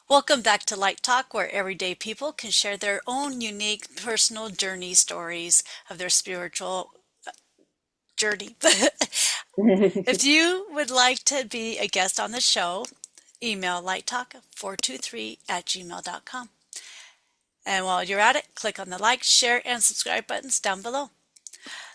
Welcome back to Light Talk, where everyday people can share their own unique personal journey stories of their spiritual journey. If you would like to be a guest on the show, email lighttalk423 at gmail.com. And while you're at it, click on the like, share, and subscribe buttons down below.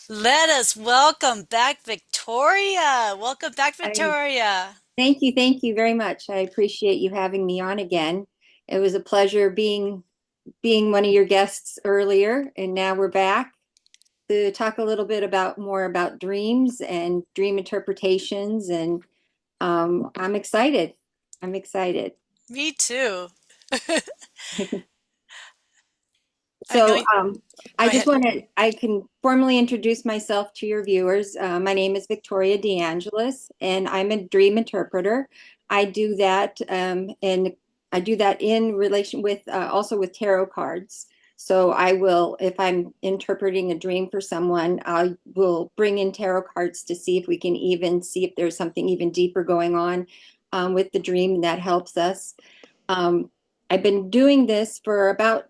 Let us welcome back Victoria. Welcome back, I Victoria. thank you very much. I appreciate you having me on again. It was a pleasure being one of your guests earlier, and now we're back to talk a little bit about more about dreams and dream interpretations. And I'm excited. I'm excited. Me too. I know. So I Go just ahead. want to, I can formally introduce myself to your viewers. My name is Victoria DeAngelis, and I'm a dream interpreter. I do that, and I do that in relation with also with tarot cards. So I will, if I'm interpreting a dream for someone, I will bring in tarot cards to see if we can even see if there's something even deeper going on with the dream, and that helps us. Um, I've been doing this for about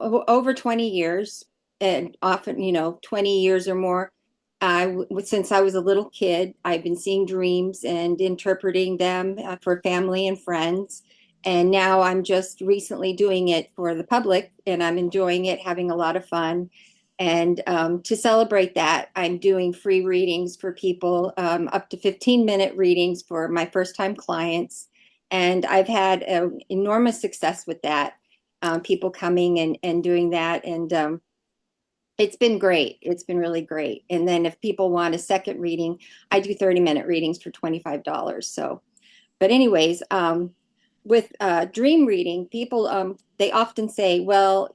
over 20 years, and often, 20 years or more. Since I was a little kid, I've been seeing dreams and interpreting them for family and friends. And now I'm just recently doing it for the public, and I'm enjoying it, having a lot of fun. And to celebrate that, I'm doing free readings for people, up to 15-minute readings for my first time clients, and I've had enormous success with that. People coming and doing that. And it's been great. It's been really great. And then if people want a second reading, I do 30-minute readings for $25. So, but anyways, with dream reading, people, they often say, well,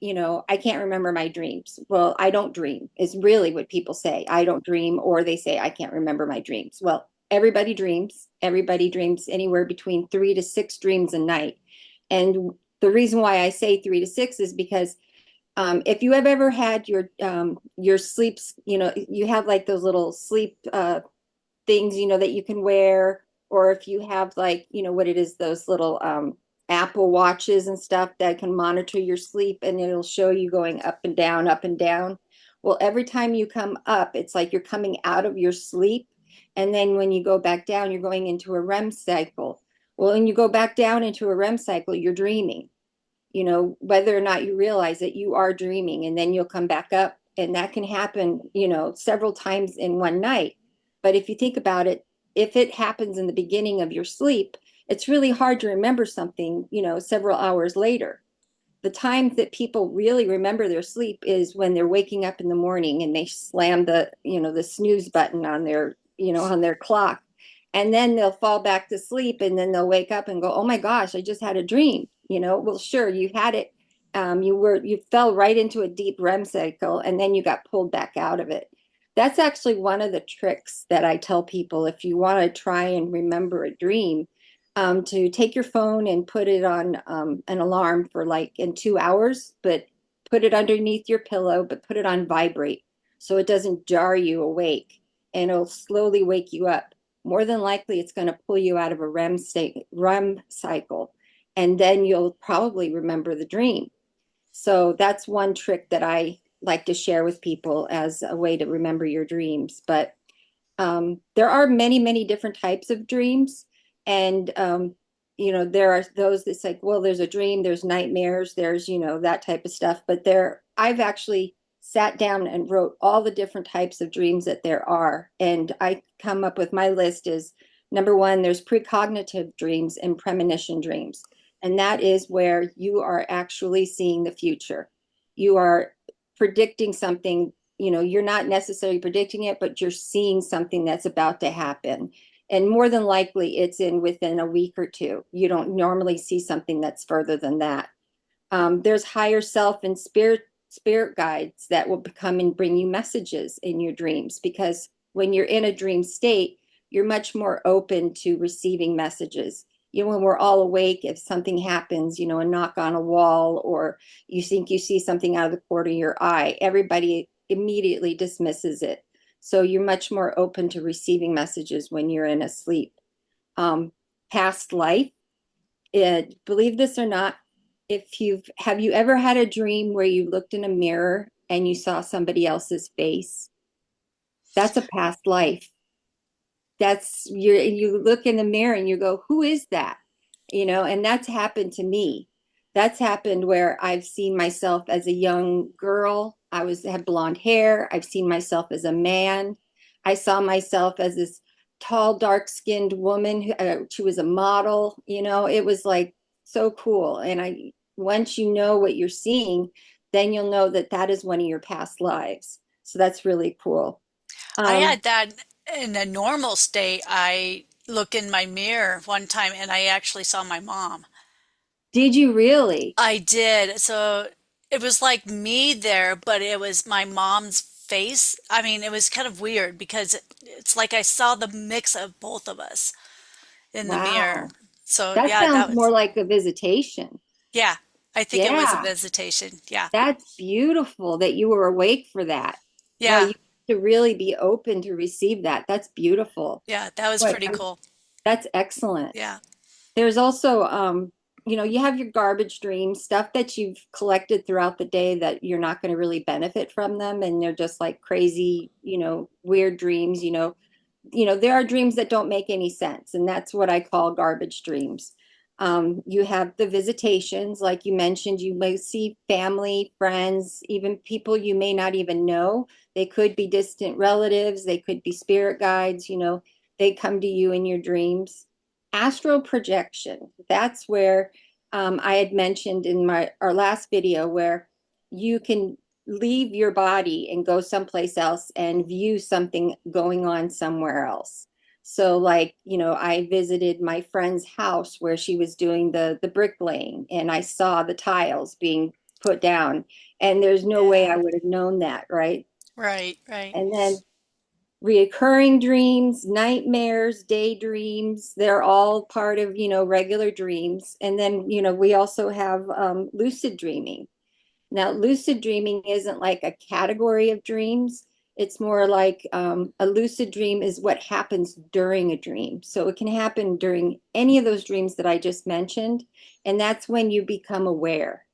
I can't remember my dreams. Well, I don't dream, is really what people say. I don't dream, or they say, I can't remember my dreams. Well, everybody dreams. Everybody dreams anywhere between 3 to 6 dreams a night. And the reason why I say 3 to 6 is because if you have ever had your sleeps, you have like those little sleep things, that you can wear, or if you have like, what it is, those little Apple watches and stuff that can monitor your sleep, and it'll show you going up and down, up and down. Well, every time you come up, it's like you're coming out of your sleep. And then when you go back down, you're going into a REM cycle. Well, when you go back down into a REM cycle, you're dreaming, whether or not you realize that you are dreaming, and then you'll come back up. And that can happen, several times in one night. But if you think about it, if it happens in the beginning of your sleep, it's really hard to remember something, several hours later. The times that people really remember their sleep is when they're waking up in the morning and they slam the snooze button on their clock. And then they'll fall back to sleep, and then they'll wake up and go, oh my gosh, I just had a dream. Well, sure, you had it. You fell right into a deep REM cycle, and then you got pulled back out of it. That's actually one of the tricks that I tell people if you want to try and remember a dream, to take your phone and put it on an alarm for like in 2 hours, but put it underneath your pillow, but put it on vibrate so it doesn't jar you awake, and it'll slowly wake you up. More than likely, it's going to pull you out of a REM cycle, and then you'll probably remember the dream. So that's one trick that I like to share with people as a way to remember your dreams. But there are many, many different types of dreams. And, there are those that's like, well, there's a dream, there's nightmares, there's, that type of stuff. But I've actually sat down and wrote all the different types of dreams that there are. And I come up with my list is number one, there's precognitive dreams and premonition dreams. And that is where you are actually seeing the future. You are predicting something, you're not necessarily predicting it, but you're seeing something that's about to happen. And more than likely, it's in within a week or two. You don't normally see something that's further than that. There's higher self and spirit guides that will come and bring you messages in your dreams, because when you're in a dream state, you're much more open to receiving messages. When we're all awake, if something happens, a knock on a wall, or you think you see something out of the corner of your eye, everybody immediately dismisses it. So you're much more open to receiving messages when you're in a sleep. Um, Past life. believe this or not, if you've have you ever had a dream where you looked in a mirror and you saw somebody else's face? That's a past life. That's you look in the mirror and you go, who is that? And that's happened to me. That's happened where I've seen myself as a young girl. Had blonde hair. I've seen myself as a man. I saw myself as this tall, dark-skinned woman. She was a model. It was like so cool. And once you know what you're seeing, then you'll know that that is one of your past lives. So that's really cool. I Um, had that in a normal state. I look in my mirror one time and I actually saw my mom. did you really? I did. So it was like me there, but it was my mom's face. I mean, it was kind of weird because it's like I saw the mix of both of us in the mirror. Wow. So That yeah, that sounds more was, like a visitation. yeah, I think it was a Yeah, visitation. Yeah. that's beautiful that you were awake for that. Well, Yeah. you have to really be open to receive that. That's beautiful. Yeah. That was What, pretty cool. that's excellent. Yeah. There's also, you have your garbage dreams, stuff that you've collected throughout the day that you're not going to really benefit from them, and they're just like crazy, weird dreams. There are dreams that don't make any sense, and that's what I call garbage dreams. You have the visitations, like you mentioned, you may see family, friends, even people you may not even know. They could be distant relatives, they could be spirit guides, they come to you in your dreams. Astral projection, that's where I had mentioned in our last video where you can leave your body and go someplace else and view something going on somewhere else. So like, I visited my friend's house where she was doing the bricklaying and I saw the tiles being put down and there's no way I Yeah. would have known that, right? Right. Right. And then reoccurring dreams, nightmares, daydreams, they're all part of, regular dreams. And then, we also have lucid dreaming. Now, lucid dreaming isn't like a category of dreams. It's more like a lucid dream is what happens during a dream. So it can happen during any of those dreams that I just mentioned. And that's when you become aware.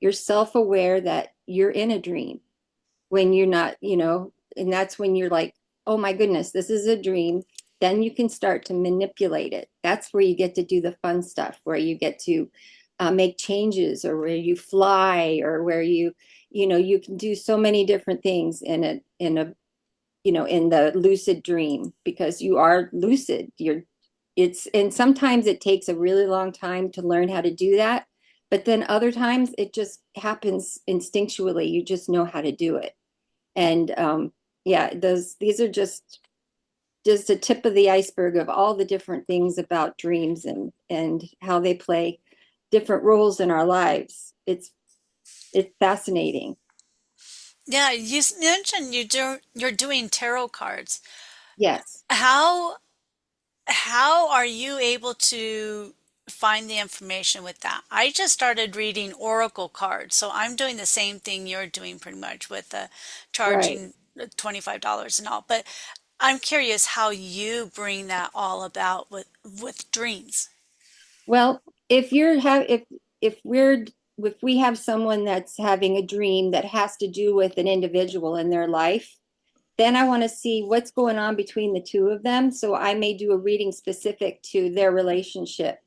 You're self aware that you're in a dream when you're not, and that's when you're like, oh my goodness, this is a dream. Then you can start to manipulate it. That's where you get to do the fun stuff, where you get to make changes, or where you fly, or where you can do so many different things in the lucid dream because you are lucid. And sometimes it takes a really long time to learn how to do that, but then other times it just happens instinctually. You just know how to do it. And yeah, these are just a tip of the iceberg of all the different things about dreams and how they play different roles in our lives. It's fascinating. Yeah. Mentioned you're doing tarot cards. Yes, How How are you able to find the information with that? I just started reading oracle cards, so I'm doing the same thing you're doing pretty much with right. charging $25 and all. But I'm curious how you bring that all about with dreams. Well, if we're if we have someone that's having a dream that has to do with an individual in their life, then I want to see what's going on between the two of them. So I may do a reading specific to their relationship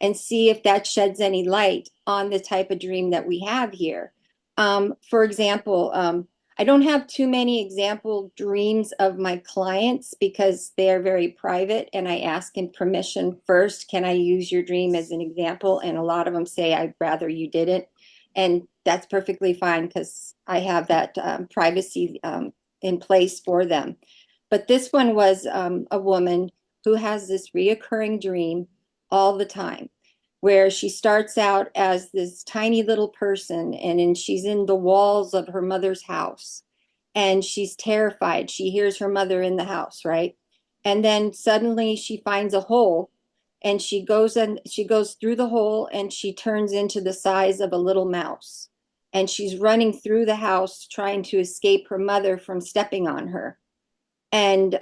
and see if that sheds any light on the type of dream that we have here. For example, I don't have too many example dreams of my clients because they are very private and I ask in permission first, can I use your dream as an example? And a lot of them say, I'd rather you didn't. And that's perfectly fine because I have that privacy in place for them. But this one was a woman who has this reoccurring dream all the time, where she starts out as this tiny little person and she's in the walls of her mother's house and she's terrified. She hears her mother in the house, right? And then suddenly she finds a hole and she goes through the hole and she turns into the size of a little mouse. And she's running through the house trying to escape her mother from stepping on her. and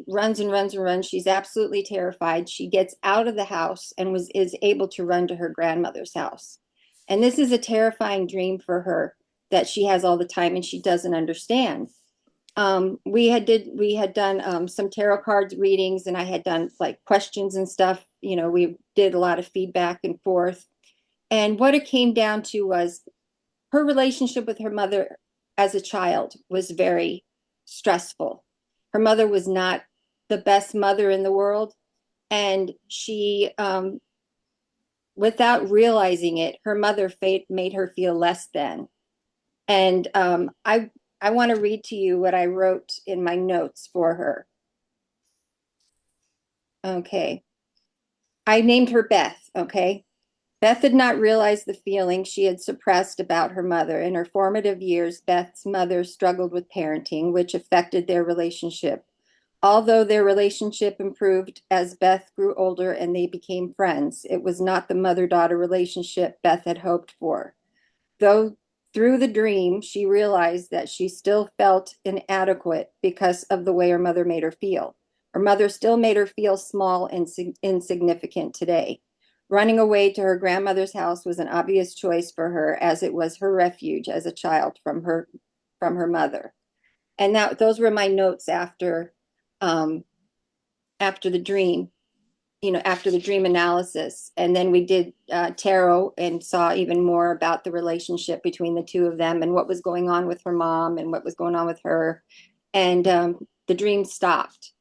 runs and runs and runs. She's absolutely terrified. She gets out of the house and is able to run to her grandmother's house. And this is a terrifying dream for her that she has all the time and she doesn't understand. We had done some tarot cards readings, and I had done like questions and stuff. We did a lot of feedback and forth. And what it came down to was her relationship with her mother as a child was very stressful. Her mother was not the best mother in the world, and she, without realizing it, her mother made her feel less than. And I want to read to you what I wrote in my notes for her. Okay. I named her Beth. Okay. Beth had not realized the feelings she had suppressed about her mother. In her formative years, Beth's mother struggled with parenting, which affected their relationship. Although their relationship improved as Beth grew older and they became friends, it was not the mother-daughter relationship Beth had hoped for. Though through the dream, she realized that she still felt inadequate because of the way her mother made her feel. Her mother still made her feel small and insignificant today. Running away to her grandmother's house was an obvious choice for her, as it was her refuge as a child from her mother. And those were my notes um, after the dream, after the dream analysis. And then we did tarot and saw even more about the relationship between the two of them and what was going on with her mom and what was going on with her. And the dream stopped.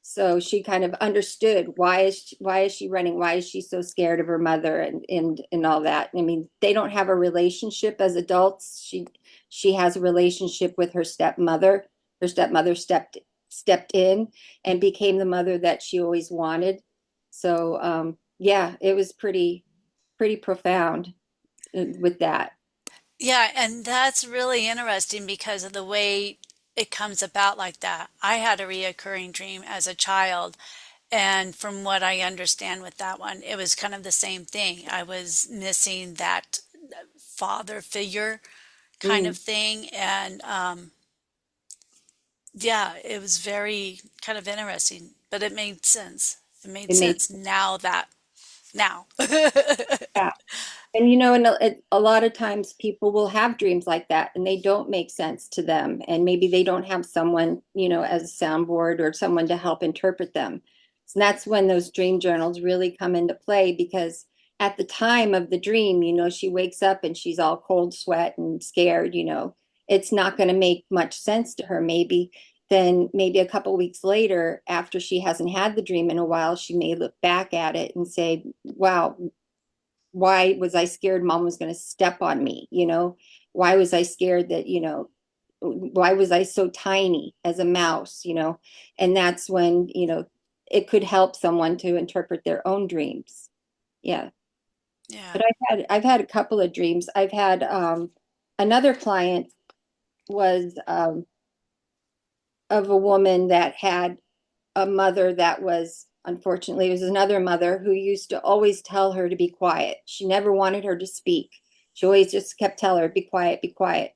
So she kind of understood why is she running? Why is she so scared of her mother and all that? I mean, they don't have a relationship as adults. She has a relationship with her stepmother. Her stepmother stepped in and became the mother that she always wanted. So yeah, it was pretty profound with that. Yeah, and that's really interesting because of the way it comes about like that. I had a reoccurring dream as a child, and from what I understand with that one, it was kind of the same thing. I was missing that father figure kind of Mm, thing, and yeah, it was very kind of interesting, but it made sense. It made it made sense now. yeah. And a lot of times people will have dreams like that and they don't make sense to them. And maybe they don't have someone, as a soundboard or someone to help interpret them. So that's when those dream journals really come into play because at the time of the dream, she wakes up and she's all cold sweat and scared. It's not going to make much sense to her. Maybe a couple weeks later, after she hasn't had the dream in a while, she may look back at it and say, wow, why was I scared mom was going to step on me? Why was I scared that, why was I so tiny as a mouse? And that's when, it could help someone to interpret their own dreams. Yeah. Yeah. But I've had a couple of dreams. I've had another client was of a woman that had a mother that was, unfortunately, it was another mother who used to always tell her to be quiet. She never wanted her to speak. She always just kept telling her, be quiet, be quiet.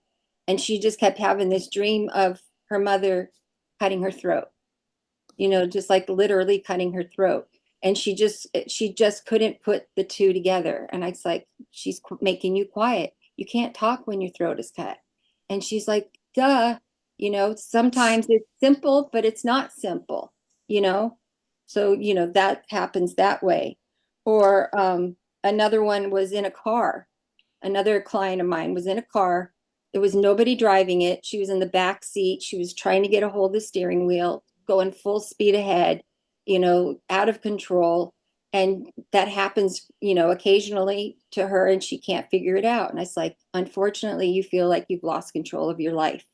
And she just kept having this dream of her mother cutting her throat, just like literally cutting her throat. And she just couldn't put the two together. And I was like, she's making you quiet. You can't talk when your throat is cut. And she's like, duh, sometimes it's simple, but it's not simple, you know? So, that happens that way. Or another one was in a car. Another client of mine was in a car. There was nobody driving it. She was in the back seat. She was trying to get a hold of the steering wheel, going full speed ahead, out of control. And that happens, occasionally to her, and she can't figure it out. And I was like, unfortunately, you feel like you've lost control of your life.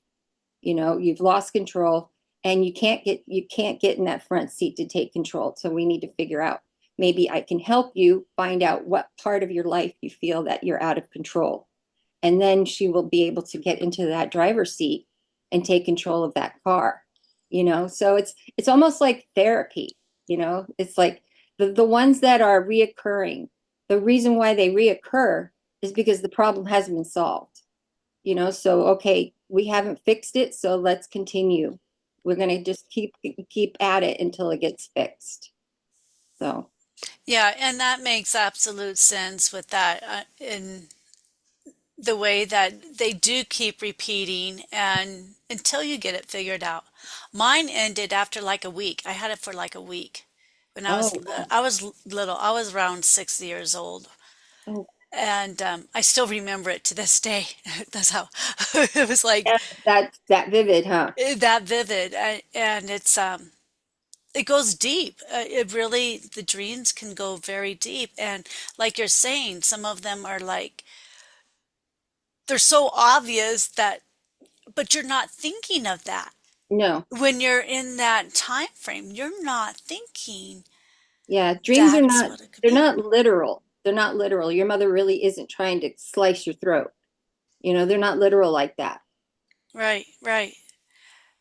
You've lost control and you can't get in that front seat to take control. So we need to figure out, maybe I can help you find out what part of your life you feel that you're out of control. And then she will be able to get into that driver's seat and take control of that car. So it's almost like therapy. It's like the ones that are reoccurring, the reason why they reoccur is because the problem hasn't been solved. So okay, we haven't fixed it, so let's continue, we're going to just keep at it until it gets fixed. So, Yeah, and that makes absolute sense with that in the way that they do keep repeating and until you get it figured out. Mine ended after like a week. I had it for like a week. When oh, I was little. I was around 6 years old. oh, And I still remember it to this day. That's how it was like yeah, that's that vivid, huh? that vivid. And it goes deep. It really, the dreams can go very deep. And like you're saying, some of them are like, they're so obvious that, but you're not thinking of that. No. When you're in that time frame, you're not thinking Yeah, dreams are that's not, what it could they're be. not literal. They're not literal. Your mother really isn't trying to slice your throat. They're not literal like that. Right, right.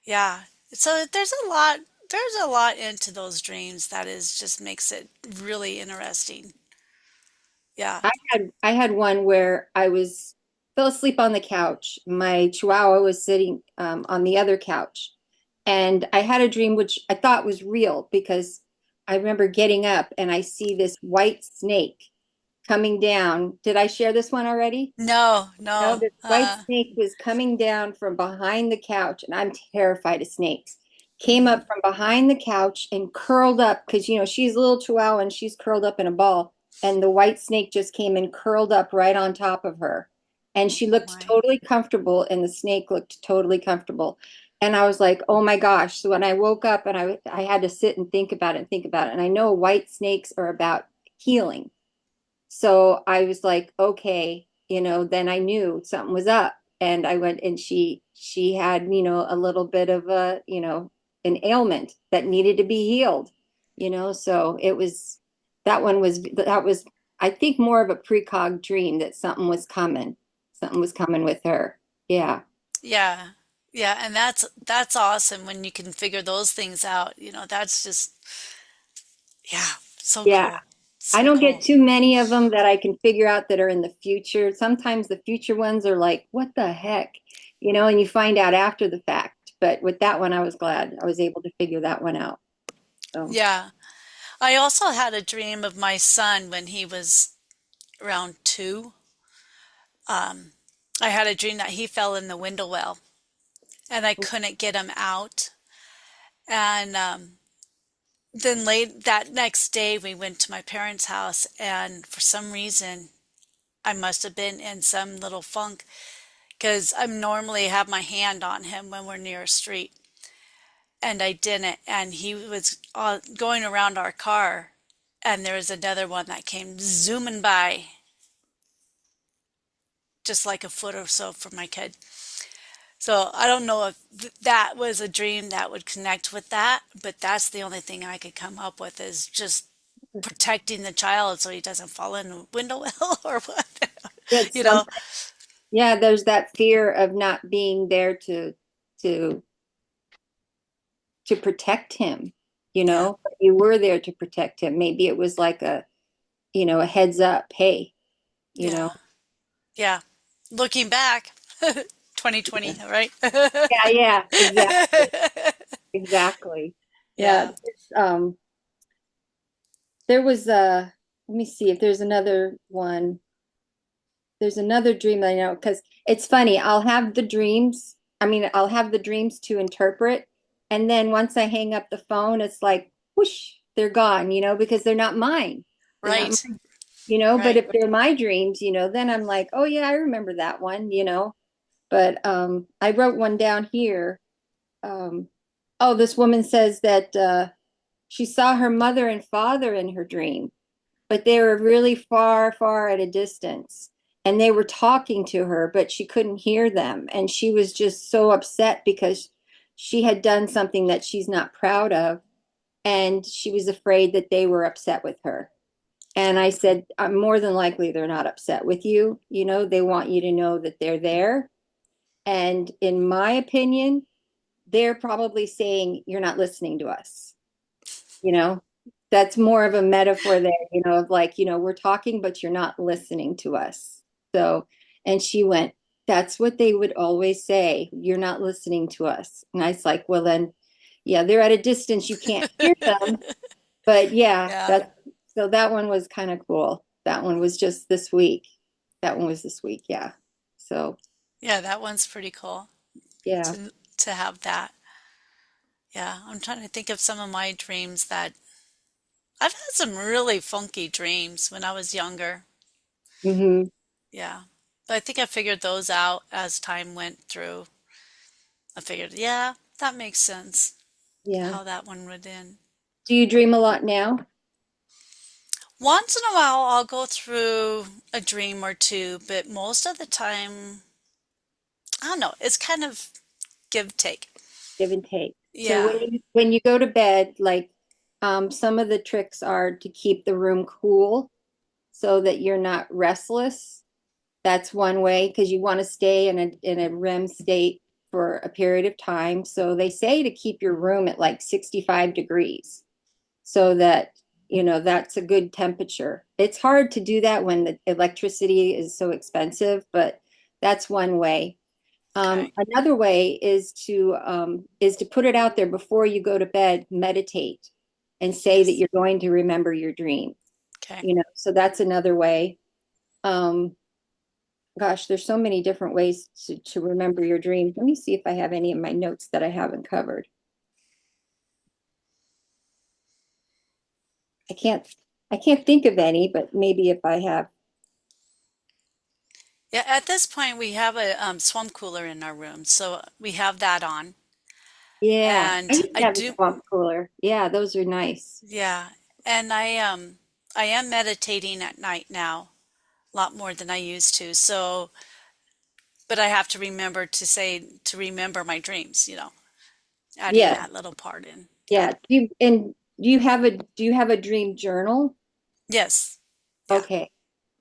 Yeah. So there's a lot into those dreams that is just makes it really interesting. Yeah. I had one where I was fell asleep on the couch. My chihuahua was sitting on the other couch, and I had a dream which I thought was real because I remember getting up and I see this white snake coming down. Did I share this one already? No, No, no. this white snake was coming down from behind the couch, and I'm terrified of snakes. Came Mhm. up from behind the couch and curled up because she's a little chihuahua and she's curled up in a ball. And the white snake just came and curled up right on top of her. And she Oh looked my. totally comfortable, and the snake looked totally comfortable. And I was like, oh my gosh. So when I woke up and I had to sit and think about it and think about it. And I know white snakes are about healing. So I was like, okay, then I knew something was up. And I went and she had, a little bit of an ailment that needed to be healed, so that was I think more of a precog dream that something was coming. Something was coming with her. Yeah. Yeah. Yeah, and that's awesome when you can figure those things out. That's just yeah, so Yeah. cool. I So don't get cool. too many of them that I can figure out that are in the future. Sometimes the future ones are like, what the heck? And you find out after the fact. But with that one, I was glad I was able to figure that one out. So, Yeah. I also had a dream of my son when he was around 2. Um, I had a dream that he fell in the window well and I couldn't get him out. And then late that next day, we went to my parents' house, and for some reason, I must have been in some little funk because I normally have my hand on him when we're near a street, and I didn't. And he was going around our car, and there was another one that came zooming by, just like a foot or so from my kid. So I don't know if that was a dream that would connect with that, but that's the only thing I could come up with is just protecting the child so he doesn't fall in the window well or what. it's You know? yeah, there's that fear of not being there to to protect him. Yeah. You were there to protect him. Maybe it was like a heads up. Hey, you Yeah. know. Yeah. Looking back, 2020, Yeah, right? yeah, exactly. Exactly. Yeah. Yeah. There was let me see if there's another one. There's another dream that I know because it's funny. I'll have the dreams to interpret. And then once I hang up the phone, it's like, whoosh, they're gone, because they're not mine. They're not Right. mine, but Right. if they're my dreams, then I'm like, oh yeah, I remember that one. But I wrote one down here. Um, oh, this woman says that she saw her mother and father in her dream, but they were really far, far at a distance. And they were talking to her, but she couldn't hear them. And she was just so upset because she had done something that she's not proud of. And she was afraid that they were upset with her. And I said, I'm more than likely they're not upset with you. They want you to know that they're there. And in my opinion, they're probably saying, you're not listening to us. you know that's more of a metaphor there, of like, we're talking but you're not listening to us. So, and she went, that's what they would always say, you're not listening to us. And I was like, well then, Yeah, they're at a distance. You can't hear them, but yeah, Yeah. that so that one was kind of cool. That one was just this week. That one was this week, yeah. So, Yeah, that one's pretty cool yeah. to have that. Yeah, I'm trying to think of some of my dreams that I've had some really funky dreams when I was younger. Hmm. Yeah. But I think I figured those out as time went through. I figured, yeah, that makes sense Yeah. how that one would end. Do you dream a lot now? Once in a while, I'll go through a dream or two, but most of the time, I don't know, it's kind of give take. Give and take. So Yeah. when you go to bed, like some of the tricks are to keep the room cool so that you're not restless. That's one way because you want to stay in a REM state for a period of time. So they say to keep your room at like 65 degrees so that that's a good temperature. It's hard to do that when the electricity is so expensive, but that's one way. Okay. Another way is to put it out there before you go to bed, meditate and say that Yes. you're going to remember your dream. Okay. So that's another way. Um, Gosh, there's so many different ways to remember your dreams. Let me see if I have any of my notes that I haven't covered. I can't I can't think of any, but maybe if I have. Yeah, at this point, we have a swamp cooler in our room, so we have that on. Yeah, I And used I to have a do, swamp cooler. Yeah, those are nice. yeah. And I am meditating at night now, a lot more than I used to. So, but I have to remember to say to remember my dreams, adding Yeah, that little part in. Yeah. yeah. Do you have a dream journal? Yes. Yeah. Okay.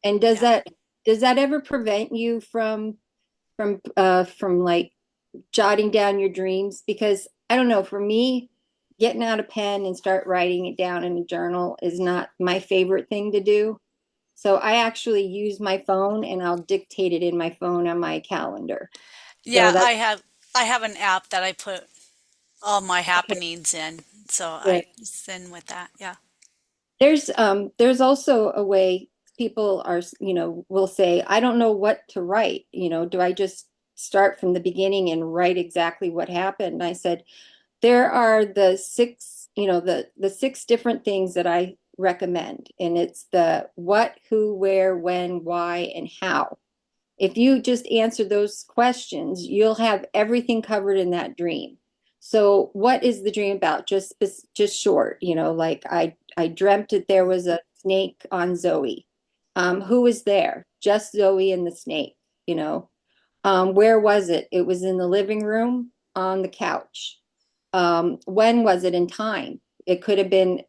And does Yeah. that ever prevent you from like jotting down your dreams? Because I don't know, for me, getting out a pen and start writing it down in a journal is not my favorite thing to do. So I actually use my phone and I'll dictate it in my phone on my calendar. So Yeah, that's I have an app that I put all my okay. happenings in. So Good. I send with that. Yeah. There's also a way people will say, I don't know what to write. Do I just start from the beginning and write exactly what happened? And I said, there are the six different things that I recommend, and it's the what, who, where, when, why, and how. If you just answer those questions, you'll have everything covered in that dream. So, what is the dream about? Just short, like I dreamt that there was a snake on Zoe. Who was there? Just Zoe and the snake. Where was it? It was in the living room on the couch. When was it in time? It could have been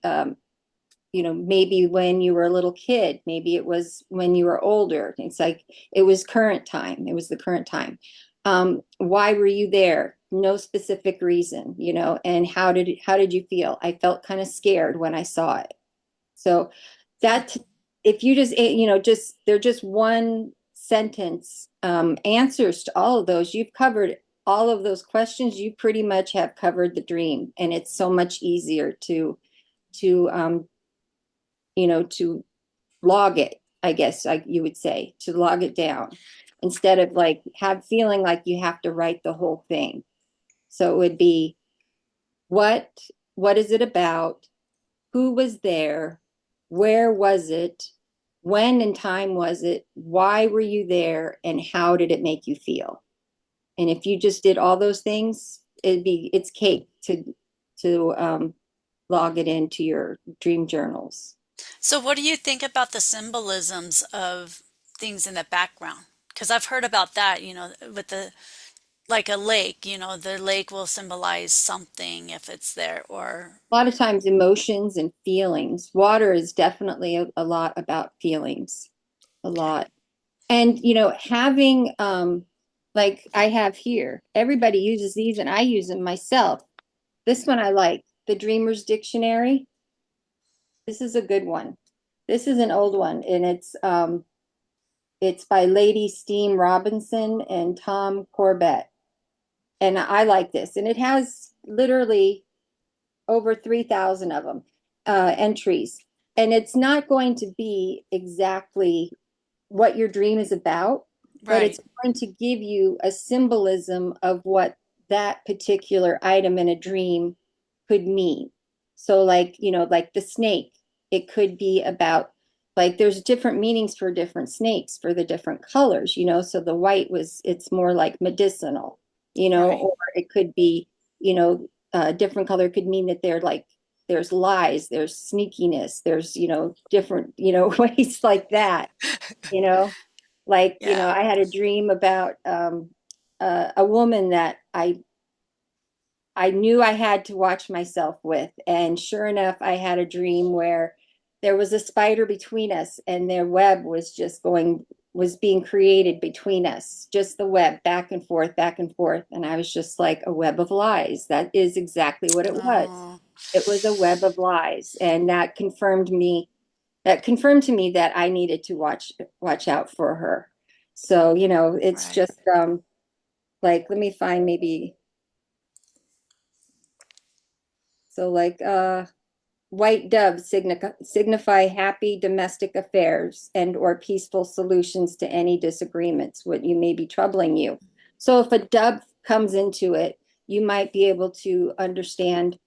maybe when you were a little kid, maybe it was when you were older. It's like it was current time. It was the current time. Why were you there? No specific reason, and how did you feel? I felt kind of scared when I saw it. So Yeah. that if you just just they're just one sentence answers to all of those, you've covered all of those questions. You pretty much have covered the dream, and it's so much easier to log it, I guess, like you would say, to log it down instead of like have feeling like you have to write the whole thing. So it would be what what is it about? Who was there? Where was it? When in time was it? Why were you there? And how did it make you feel? And if you just did all those things, it's cake to log it into your dream journals. So what do you think about the symbolisms of things in the background? Because I've heard about that, with the like a lake, the lake will symbolize something if it's there or A lot of times emotions and feelings. Water is definitely a lot about feelings, a okay. lot. And having like I have here, everybody uses these and I use them myself. This one I like, the Dreamer's Dictionary. This is a good one. This is an old one, and it's by Lady Steam Robinson and Tom Corbett. And I like this. And it has literally over 3,000 of them, entries. And it's not going to be exactly what your dream is about, but Right. it's going to give you a symbolism of what that particular item in a dream could mean. So, like, like the snake, it could be about, like, there's different meanings for different snakes for the different colors, So the white it's more like medicinal, Right. or it could be, a different color could mean that they're like, there's lies, there's sneakiness, there's, different, ways like that, you know like, Yeah. I had a dream about a woman that I knew I had to watch myself with, and sure enough, I had a dream where there was a spider between us, and their web was being created between us, just the web back and forth, and I was just like, a web of lies. That is exactly what it was. Oh, It was a web of lies, and that confirmed to me that I needed to watch out for her. So, it's right. just like, let me find maybe, so like white doves signify happy domestic affairs and or peaceful solutions to any disagreements what you may be troubling you. So if a dove comes into it, you might be able to understand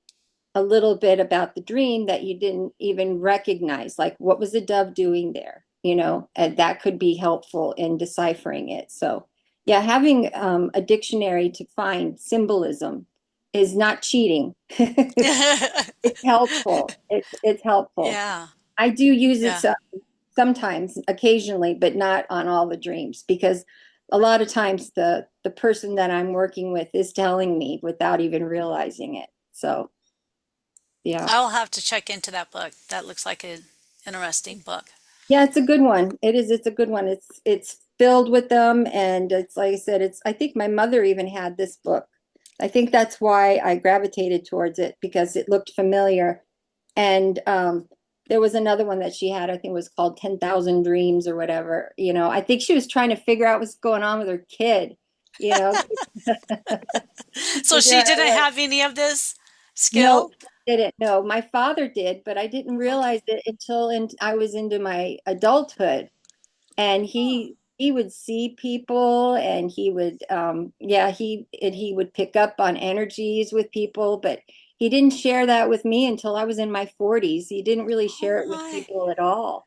a little bit about the dream that you didn't even recognize. Like, what was the dove doing there? And that could be helpful in deciphering it. So, yeah, having a dictionary to find symbolism is not cheating. It's helpful. It's helpful. Yeah. I do use it Yeah. sometimes, occasionally, but not on all the dreams, because a lot of times the person that I'm working with is telling me without even realizing it. So, yeah. I'll have to check into that book. That looks like an interesting book. Yeah, it's a good one. It is. It's a good one. It's filled with them, and it's like I said. I think my mother even had this book. I think that's why I gravitated towards it, because it looked familiar. And there was another one that she had. I think it was called 10,000 Dreams or whatever. I think she was trying to figure out what's going on with her kid. You know, So figure she out didn't what. have any of this No, skill? I didn't. No, my father did, but I didn't Okay. realize it until I was into my adulthood. And Oh, he would see people, and he would yeah, he would pick up on energies with people, but he didn't share that with me until I was in my 40s. He didn't really oh share it with my. people at all.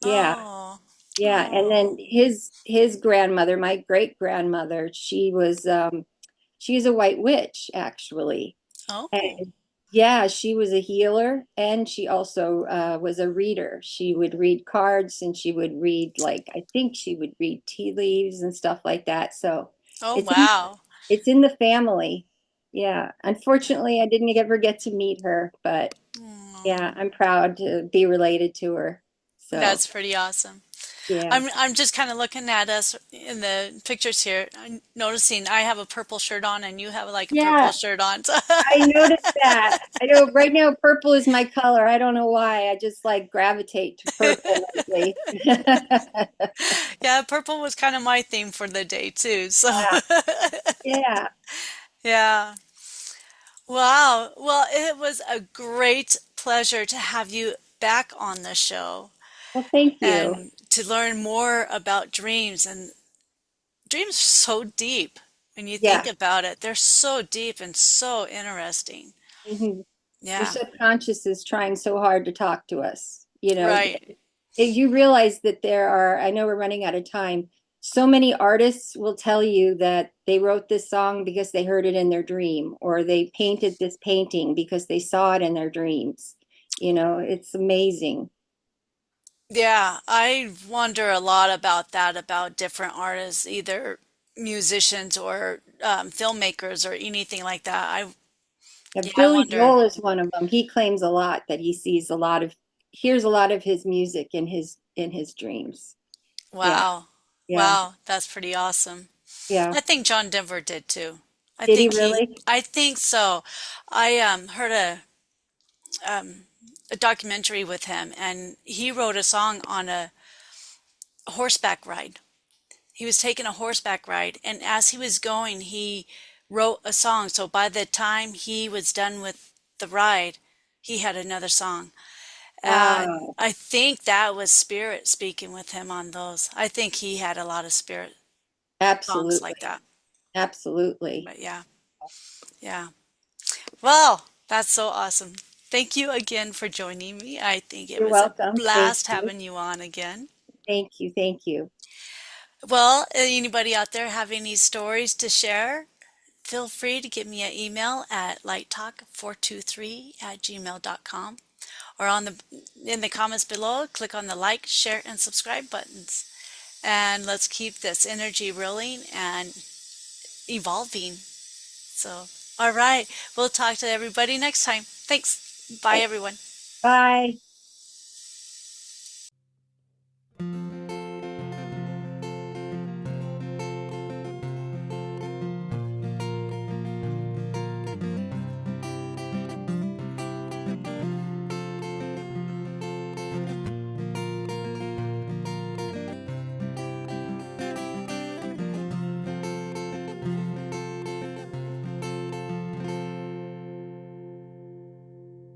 Yeah. Oh, Yeah, and oh, then his grandmother, my great grandmother, she's a white witch, actually. oh, And yeah, she was a healer, and she also was a reader. She would read cards, and she would read, like, I think she would read tea leaves and stuff like that. So oh, it's in wow. it's in the family. Yeah. Unfortunately, I didn't ever get to meet her, but yeah, Mm, I'm proud to be related to her. So that's pretty awesome. yeah. I'm just kind of looking at us in the pictures here. I'm noticing I have a purple shirt on and you have like a purple Yeah, shirt on. So I noticed that. I know right now purple is my color. I don't know why. I just like gravitate to purple lately. yeah, purple was kind of my theme for the day too. So Yeah. Yeah. yeah. Wow. Well, it was a great pleasure to have you back on the show Well, thank you. and to learn more about dreams. And dreams are so deep when you think Yeah. about it. They're so deep and so interesting. Mhm. Your Yeah, subconscious is trying so hard to talk to us. right. You realize that I know we're running out of time. So many artists will tell you that they wrote this song because they heard it in their dream, or they painted this painting because they saw it in their dreams. It's amazing. Yeah, I wonder a lot about that, about different artists, either musicians or filmmakers or anything like that. Yeah, Yeah, I Billy wonder. Joel is one of them. He claims a lot that hears a lot of his music in his dreams. Yeah, Wow. yeah, Wow, that's pretty awesome. yeah. I think John Denver did too. Did he really? I think so. I heard a documentary with him and he wrote a song on a horseback ride. He was taking a horseback ride, and as he was going, he wrote a song. So by the time he was done with the ride, he had another song. And Ah, I think that was spirit speaking with him on those. I think he had a lot of spirit songs like absolutely. that. Absolutely. But yeah, yeah. Well, that's so awesome. Thank you again for joining me. I think it You're was a welcome. Thank blast you. having you on again. Thank you. Thank you. Well, anybody out there have any stories to share? Feel free to give me an email at lighttalk423@gmail.com or in the comments below, click on the like, share, and subscribe buttons. And let's keep this energy rolling and evolving. So, all right, we'll talk to everybody next time. Thanks. Bye, Right. everyone. Bye.